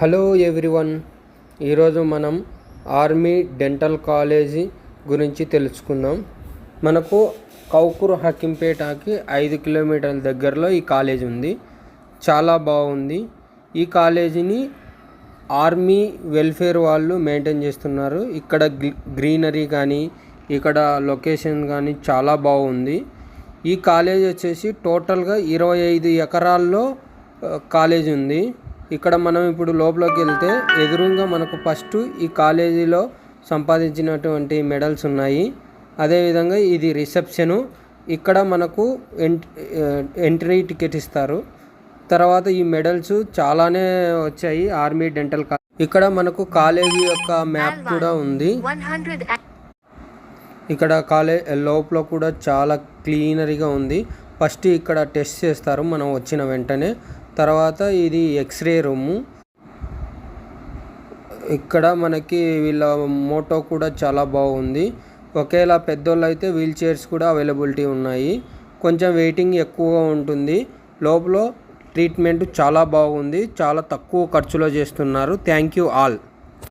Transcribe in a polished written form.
Hello everyone, ఈరోజు మనం army dental college గురించి తెలుసుకుందాం. మనకు కౌకూర్ హకీంపేటకి 5 కిలోమీటర్ల దగ్గరలో ఈ కాలేజ్ ఉంది. చాలా బాగుంది. ఈ కాలేజీని ఆర్మీ వెల్ఫేర్ వాళ్ళు మెయింటైన్ చేస్తున్నారు. ఇక్కడ గ్రీనరీ కానీ ఇక్కడ లొకేషన్ కానీ చాలా బాగుంది. ఈ కాలేజ్ వచ్చేసి టోటల్గా 25 ఎకరాల్లో కాలేజ్ ఉంది. ఇక్కడ మనం ఇప్పుడు లోపలికి వెళ్తే ఎదురుగా మనకు ఫస్ట్ ఈ కాలేజీలో సంపాదించినటువంటి మెడల్స్ ఉన్నాయి. అదేవిధంగా ఇది రిసెప్షను. ఇక్కడ మనకు ఎంట్రీ టికెట్ ఇస్తారు. తర్వాత ఈ మెడల్స్ చాలానే వచ్చాయి ఆర్మీ డెంటల్ ఇక్కడ మనకు కాలేజీ యొక్క మ్యాప్ కూడా ఉంది. ఇక్కడ కాలేజ్ లోపల కూడా చాలా క్లీనరీగా ఉంది. ఫస్ట్ ఇక్కడ టెస్ట్ చేస్తారు మనం వచ్చిన వెంటనే. తర్వాత ఇది ఎక్స్రే రూము. ఇక్కడ మనకి వీళ్ళ మోటో కూడా చాలా బాగుంది. ఒకేలా పెద్దోళ్ళు అయితే వీల్ చైర్స్ కూడా అవైలబిలిటీ ఉన్నాయి. కొంచెం వెయిటింగ్ ఎక్కువగా ఉంటుంది. లోపల ట్రీట్మెంట్ చాలా బాగుంది. చాలా తక్కువ ఖర్చులో చేస్తున్నారు. Thank you all.